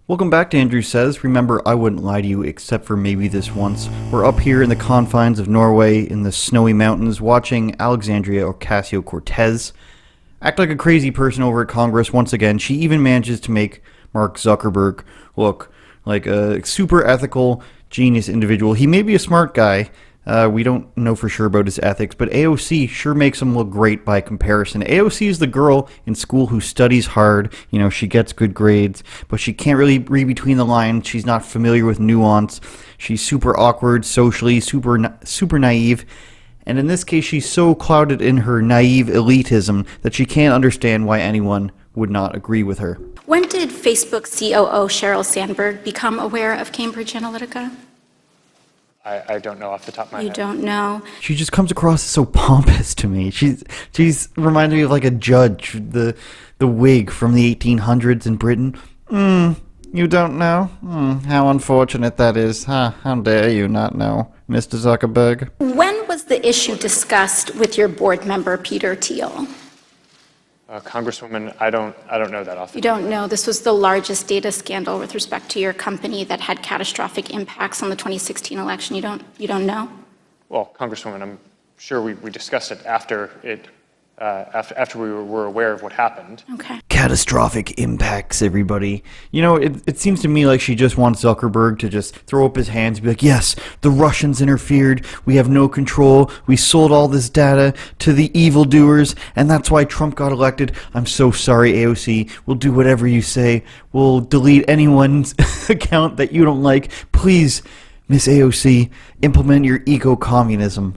Welcome back to Andrew Says. Remember, I wouldn't lie to you except for maybe this once. We're up here in the confines of Norway in the snowy mountains watching Alexandria Ocasio-Cortez act like a crazy person over at Congress once again. She even manages to make Mark Zuckerberg look like a super ethical, genius individual. He may be a smart guy. We don't know for sure about his ethics, but AOC sure makes him look great by comparison. AOC is the girl in school who studies hard. You know, she gets good grades, but she can't really read between the lines. She's not familiar with nuance. She's super awkward socially, super naive. And in this case, she's so clouded in her naive elitism that she can't understand why anyone would not agree with her. When did Facebook COO Sheryl Sandberg become aware of Cambridge Analytica? I don't know off the top of my head. You don't know? She just comes across as so pompous to me. She's reminds me of like a judge, the wig from the 1800s in Britain. You don't know? How unfortunate that is. Huh? How dare you not know, Mr. Zuckerberg? When was the issue discussed with your board member, Peter Thiel? Congresswoman, I don't know that off the You don't know. This was the largest data scandal with respect to your company that had catastrophic impacts on the 2016 election. You don't know? Well, Congresswoman, I'm sure we discussed it after we were aware of what happened. Okay. Catastrophic impacts, everybody. You know, it seems to me like she just wants Zuckerberg to just throw up his hands and be like, yes, the Russians interfered, we have no control, we sold all this data to the evildoers, and that's why Trump got elected. I'm so sorry, AOC. We'll do whatever you say. We'll delete anyone's account that you don't like. Please, Miss AOC, implement your eco-communism.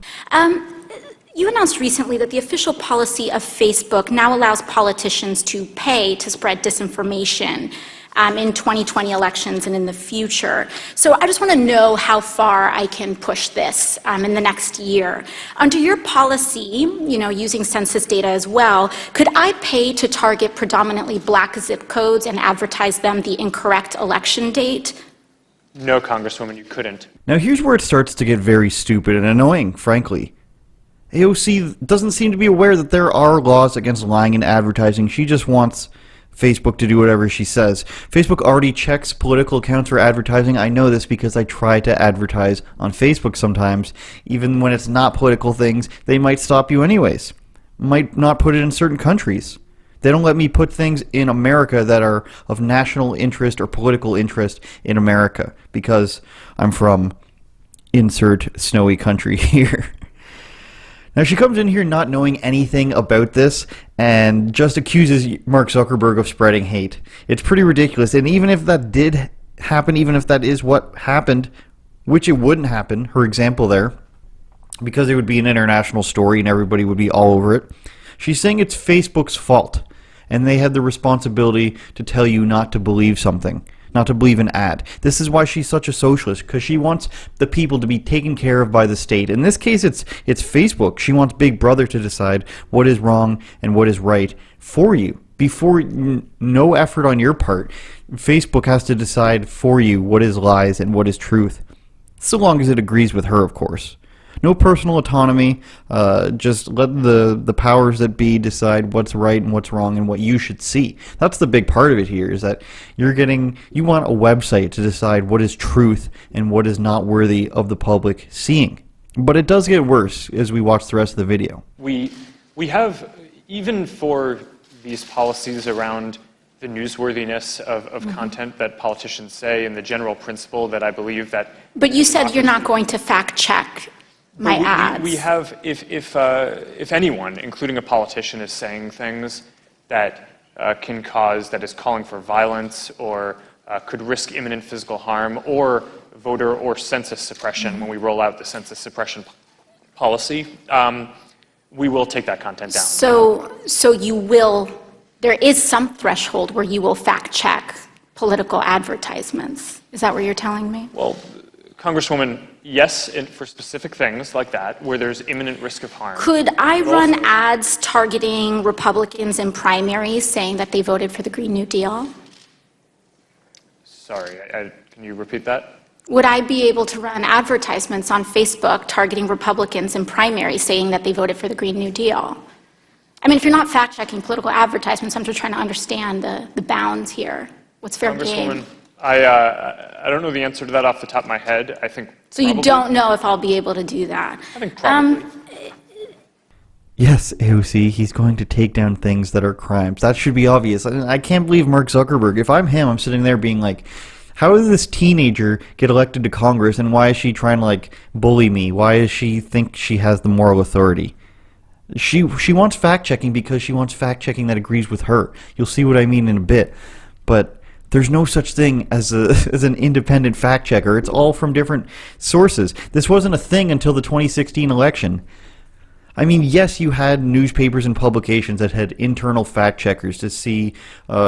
You announced recently that the official policy of Facebook now allows politicians to pay to spread disinformation in 2020 elections and in the future. So I just want to know how far I can push this in the next year. Under your policy, using census data as well, could I pay to target predominantly black zip codes and advertise them the incorrect election date? No, Congresswoman, you couldn't. Now here's where it starts to get very stupid and annoying, frankly. AOC doesn't seem to be aware that there are laws against lying in advertising. She just wants Facebook to do whatever she says. Facebook already checks political accounts for advertising. I know this because I try to advertise on Facebook sometimes. Even when it's not political things, they might stop you anyways. Might not put it in certain countries. They don't let me put things in America that are of national interest or political interest in America because I'm from insert snowy country here. Now, she comes in here not knowing anything about this and just accuses Mark Zuckerberg of spreading hate. It's pretty ridiculous. And even if that did happen, even if that is what happened, which it wouldn't happen, her example there, because it would be an international story and everybody would be all over it, she's saying it's Facebook's fault. And they had the responsibility to tell you not to believe something. Not to believe an ad. This is why she's such a socialist, because she wants the people to be taken care of by the state. In this case, it's Facebook. She wants Big Brother to decide what is wrong and what is right for you. Before no effort on your part, Facebook has to decide for you what is lies and what is truth. So long as it agrees with her, of course. No personal autonomy, just let the powers that be decide what's right and what's wrong and what you should see. That's the big part of it here, is that you want a website to decide what is truth and what is not worthy of the public seeing. But it does get worse as we watch the rest of the video. We have, even for these policies around the newsworthiness of content that politicians say and the general principle that I believe that... But you said you're not going to fact check my ads. We have, if anyone, including a politician, is saying things that that is calling for violence or could risk imminent physical harm or voter or census suppression when we roll out the census suppression policy, we will take that content down. So you will, there is some threshold where you will fact check political advertisements. Is that what you're telling me? Well, Congresswoman, yes, for specific things like that, where there's imminent risk of harm. Could I run ads targeting Republicans in primaries saying that they voted for the Green New Deal? Sorry, can you repeat that? Would I be able to run advertisements on Facebook targeting Republicans in primaries saying that they voted for the Green New Deal? I mean, if you're not fact-checking political advertisements, I'm just trying to understand the bounds here. What's fair game? Congresswoman, I don't know the answer to that off the top of my head. I think So you don't know if I'll be able to do that? I think probably. Yes, AOC, he's going to take down things that are crimes. That should be obvious. I can't believe Mark Zuckerberg. If I'm him, I'm sitting there being like, how did this teenager get elected to Congress, and why is she trying to, like, bully me? Why does she think she has the moral authority? She wants fact-checking because she wants fact-checking that agrees with her. You'll see what I mean in a bit. But there's no such thing as an independent fact-checker. It's all from different sources. This wasn't a thing until the 2016 election. I mean, yes, you had newspapers and publications that had internal fact-checkers to see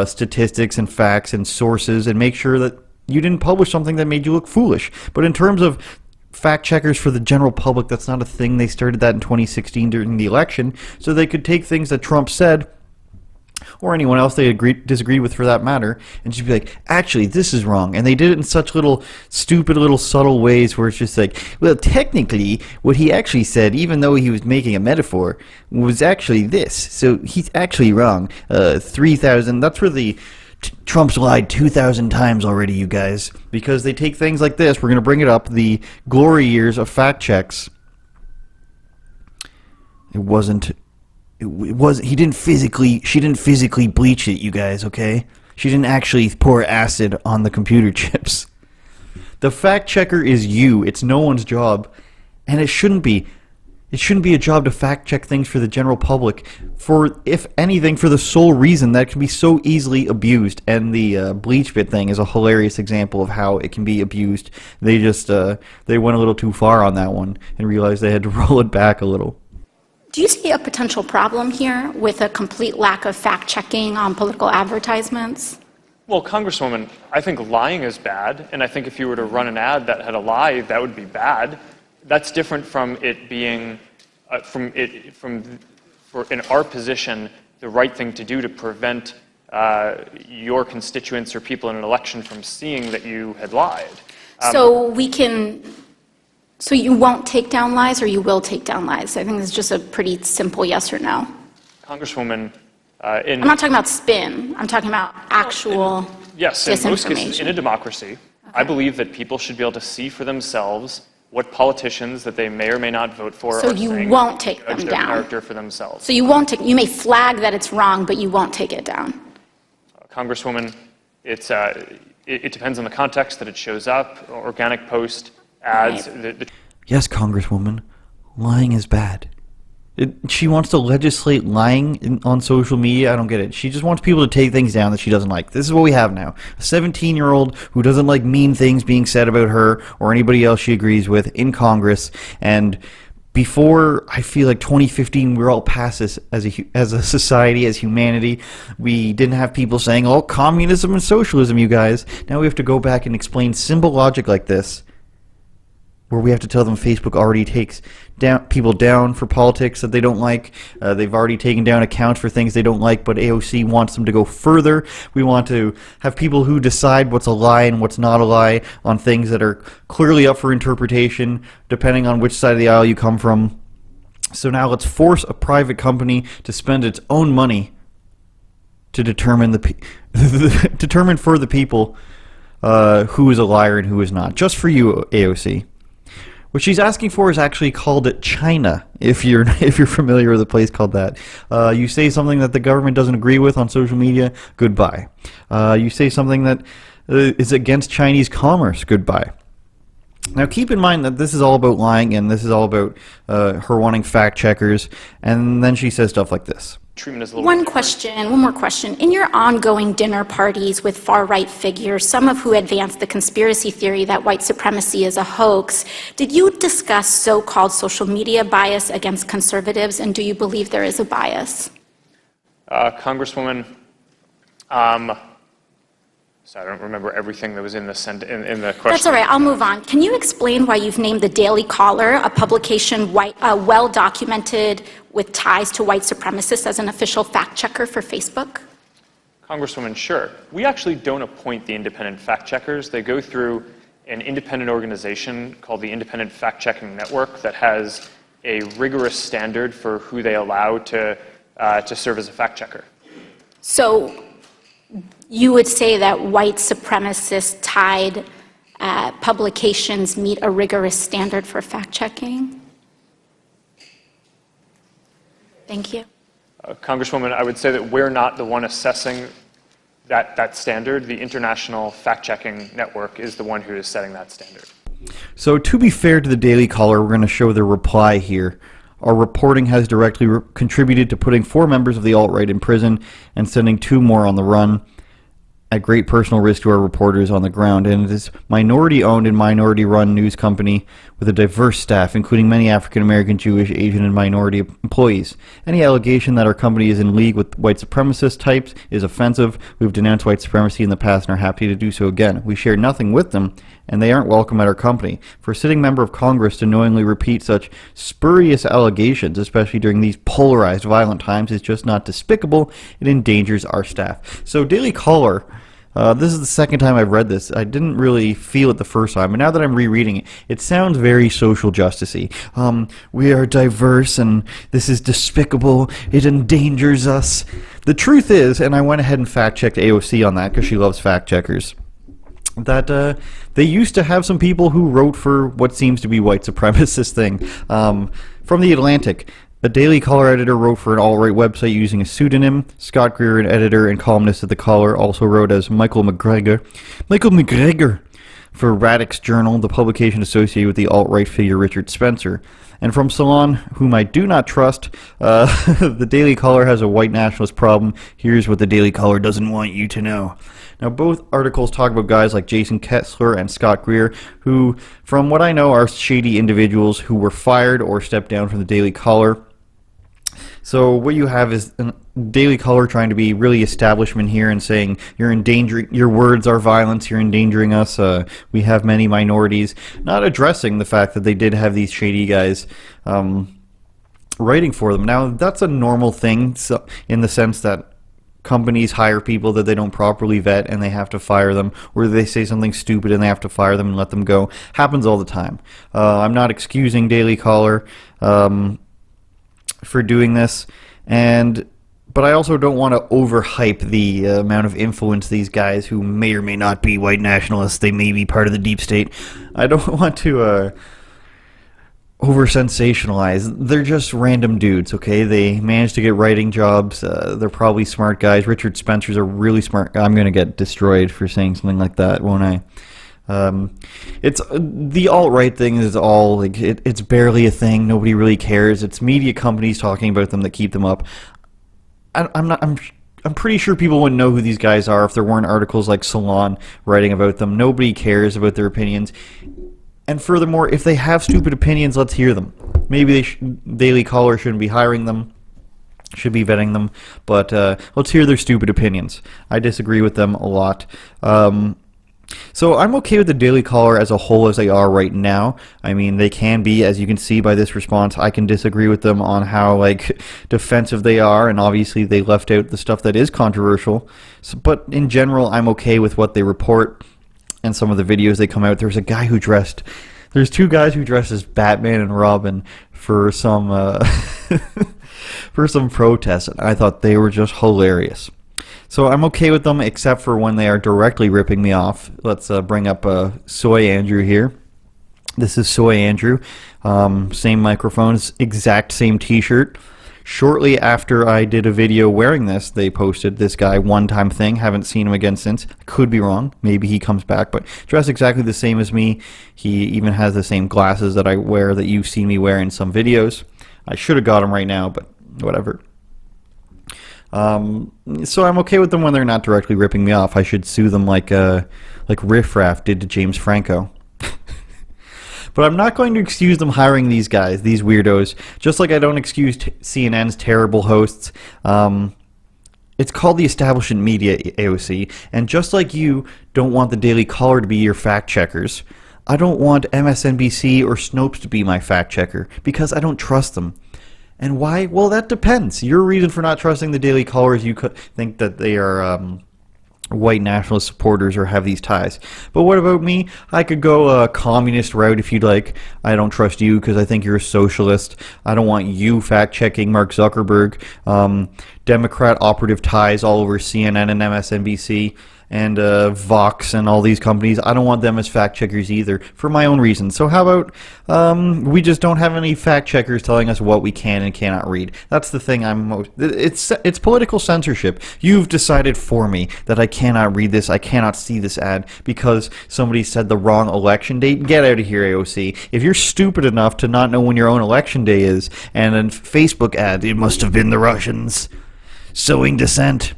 statistics and facts and sources and make sure that you didn't publish something that made you look foolish. But in terms of fact-checkers for the general public, that's not a thing. They started that in 2016 during the election so they could take things that Trump said, or anyone else they disagreed with for that matter, and just be like, actually, this is wrong. And they did it in such little, stupid little subtle ways where it's just like, well, technically, what he actually said, even though he was making a metaphor, was actually this. So he's actually wrong. 3,000, that's where Trump's lied 2,000 times already, you guys. Because they take things like this, we're going to bring it up, the glory years of fact checks. She didn't physically bleach it, you guys, okay? She didn't actually pour acid on the computer chips. The fact checker is you. It's no one's job. And it shouldn't be. It shouldn't be a job to fact check things for the general public, for, if anything, for the sole reason that it can be so easily abused. And the bleach bit thing is a hilarious example of how it can be abused. They just, they went a little too far on that one and realized they had to roll it back a little. Do you see a potential problem here with a complete lack of fact-checking on political advertisements? Well, Congresswoman, I think lying is bad, and I think if you were to run an ad that had a lie, that would be bad. That's different from it being, in our position, the right thing to do to prevent your constituents or people in an election from seeing that you had lied. So you won't take down lies, or you will take down lies? I think it's just a pretty simple yes or no. Congresswoman, I'm not talking about spin. I'm talking about actual yes, in most cases, in a democracy, Okay. I believe that people should be able to see for themselves what politicians that they may or may not vote for So are you saying, won't take judge them their down. character for themselves. So you won't take. You may flag that it's wrong, but you won't take it down. Congresswoman, it depends on the context that it shows up. Organic post, ads. Right. Yes, Congresswoman, lying is bad. She wants to legislate lying on social media. I don't get it. She just wants people to take things down that she doesn't like. This is what we have now. A 17-year-old who doesn't like mean things being said about her or anybody else she agrees with in Congress. And before, I feel like 2015, we were all past this as a society, as humanity. We didn't have people saying, oh, communism and socialism, you guys. Now we have to go back and explain simple logic like this, where we have to tell them Facebook already takes people down for politics that they don't like. They've already taken down accounts for things they don't like, but AOC wants them to go further. We want to have people who decide what's a lie and what's not a lie on things that are clearly up for interpretation, depending on which side of the aisle you come from. So now let's force a private company to spend its own money to determine determine for the people who is a liar and who is not. Just for you, AOC. What she's asking for is actually called China, if you're familiar with a place called that. You say something that the government doesn't agree with on social media, goodbye. You say something that is against Chinese commerce, goodbye. Now keep in mind that this is all about lying, and this is all about her wanting fact checkers, and then she says stuff like this. Treatment is a little One more question. In your ongoing dinner parties with far-right figures, some of who advance the conspiracy theory that white supremacy is a hoax, did you discuss so-called social media bias against conservatives, and do you believe there is a bias? Congresswoman, so I don't remember everything that was in the question. That's all right. I'll move on. Can you explain why you've named the Daily Caller, a publication well-documented with ties to white supremacists, as an official fact-checker for Facebook? Congresswoman, sure. We actually don't appoint the independent fact-checkers. They go through an independent organization called the Independent Fact-Checking Network that has a rigorous standard for who they allow to serve as a fact-checker. So you would say that white supremacist-tied publications meet a rigorous standard for fact-checking? Thank you. Congresswoman, I would say that we're not the one assessing that standard. The International Fact-Checking Network is the one who is setting that standard. So to be fair to the Daily Caller, we're going to show their reply here. Our reporting has directly contributed to putting 4 members of the alt-right in prison and sending 2 more on the run at great personal risk to our reporters on the ground. And it is minority-owned and minority-run news company with a diverse staff, including many African-American, Jewish, Asian, and minority employees. Any allegation that our company is in league with white supremacist types is offensive. We've denounced white supremacy in the past and are happy to do so again. We share nothing with them, and they aren't welcome at our company. For a sitting member of Congress to knowingly repeat such spurious allegations, especially during these polarized, violent times, is just not despicable. It endangers our staff. So Daily Caller, this is the second time I've read this. I didn't really feel it the first time, but now that I'm rereading it, it sounds very social justice-y. We are diverse, and this is despicable. It endangers us. The truth is, and I went ahead and fact-checked AOC on that because she loves fact-checkers, that they used to have some people who wrote for what seems to be white supremacist thing. From The Atlantic, a Daily Caller editor wrote for an alt-right website using a pseudonym. Scott Greer, an editor and columnist at The Caller, also wrote as Michael McGregor for Radix Journal, the publication associated with the alt-right figure Richard Spencer. And from Salon, whom I do not trust, the Daily Caller has a white nationalist problem. Here's what the Daily Caller doesn't want you to know. Now, both articles talk about guys like Jason Kessler and Scott Greer, who, from what I know, are shady individuals who were fired or stepped down from the Daily Caller. So what you have is a Daily Caller trying to be really establishment here and saying you're endangering, your words are violence, you're endangering us, we have many minorities, not addressing the fact that they did have these shady guys writing for them. Now, that's a normal thing in the sense that companies hire people that they don't properly vet and they have to fire them, or they say something stupid and they have to fire them and let them go. Happens all the time. I'm not excusing Daily Caller for doing this, but I also don't want to overhype the amount of influence these guys who may or may not be white nationalists, they may be part of the deep state. I don't want to over-sensationalize. They're just random dudes, okay? They managed to get writing jobs. They're probably smart guys. Richard Spencer's a really smart guy. I'm going to get destroyed for saying something like that, won't I? It's the alt-right thing is all like it's barely a thing. Nobody really cares. It's media companies talking about them that keep them up. I'm pretty sure people wouldn't know who these guys are if there weren't articles like Salon writing about them. Nobody cares about their opinions. And furthermore, if they have stupid opinions, let's hear them. Maybe Daily Caller shouldn't be hiring them, should be vetting them, but let's hear their stupid opinions. I disagree with them a lot. So I'm okay with the Daily Caller as a whole as they are right now. I mean, they can be, as you can see by this response. I can disagree with them on how defensive they are, and obviously they left out the stuff that is controversial. But in general, I'm okay with what they report and some of the videos they come out. There's two guys who dressed as Batman and Robin for some for some protests, and I thought they were just hilarious. So I'm okay with them, except for when they are directly ripping me off. Let's bring up Soy Andrew here. This is Soy Andrew. Same microphones, exact same t-shirt. Shortly after I did a video wearing this, they posted this guy, one-time thing. Haven't seen him again since. Could be wrong. Maybe he comes back, but dressed exactly the same as me. He even has the same glasses that I wear that you've seen me wear in some videos. I should have got him right now, but whatever. So I'm okay with them when they're not directly ripping me off. I should sue them like Riff Raff did to James Franco. But I'm not going to excuse them hiring these guys, these weirdos, just like I don't excuse CNN's terrible hosts. It's called the establishment media, AOC, and just like you don't want the Daily Caller to be your fact-checkers, I don't want MSNBC or Snopes to be my fact-checker, because I don't trust them. And why? Well, that depends. Your reason for not trusting the Daily Caller is you could think that they are white nationalist supporters or have these ties. But what about me? I could go a communist route if you'd like. I don't trust you because I think you're a socialist. I don't want you fact-checking Mark Zuckerberg. Democrat operative ties all over CNN and MSNBC and Vox and all these companies. I don't want them as fact-checkers either for my own reasons. So how about we just don't have any fact-checkers telling us what we can and cannot read. That's the thing I'm most... It's political censorship. You've decided for me that I cannot read this, I cannot see this ad because somebody said the wrong election date. Get out of here, AOC. If you're stupid enough to not know when your own election day is, and a Facebook ad, it must have been the Russians sowing dissent.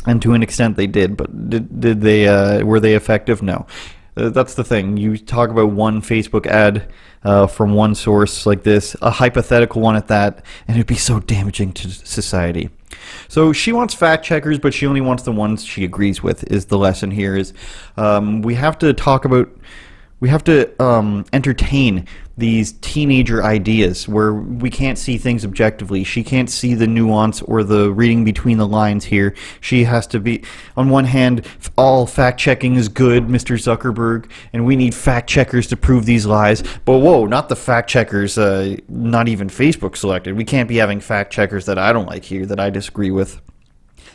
And to an extent they did, but did they were they effective? No. That's the thing. You talk about one Facebook ad from one source like this, a hypothetical one at that, and it'd be so damaging to society. So she wants fact checkers, but she only wants the ones she agrees with. Is the lesson here? Is we have to talk about, we have to entertain these teenager ideas where we can't see things objectively. She can't see the nuance or the reading between the lines here. She has to be, on one hand, all fact-checking is good, Mr. Zuckerberg, and we need fact-checkers to prove these lies. But whoa, not the fact-checkers, not even Facebook selected. We can't be having fact-checkers that I don't like here, that I disagree with.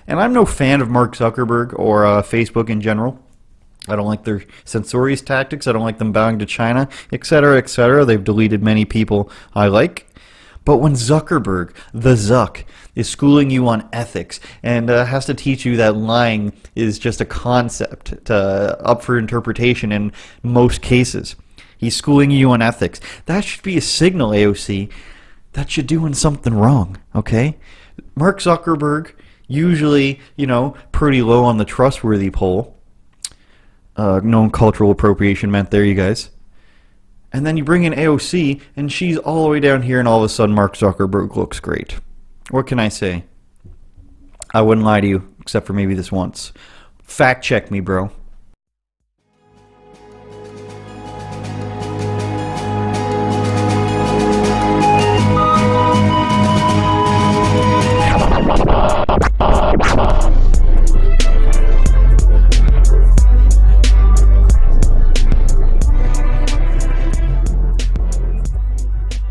And I'm no fan of Mark Zuckerberg or Facebook in general. I don't like their censorious tactics. I don't like them bowing to China, etc., etc. They've deleted many people I like. But when Zuckerberg, the Zuck, is schooling you on ethics and has to teach you that lying is just a concept up for interpretation in most cases, he's schooling you on ethics. That should be a signal, AOC, that you're doing something wrong, okay? Mark Zuckerberg, usually, pretty low on the trustworthy poll. Known cultural appropriation meant there, you guys. And then you bring in AOC, and she's all the way down here, and all of a sudden Mark Zuckerberg looks great. What can I say? I wouldn't lie to you, except for maybe this once. Fact check me, bro.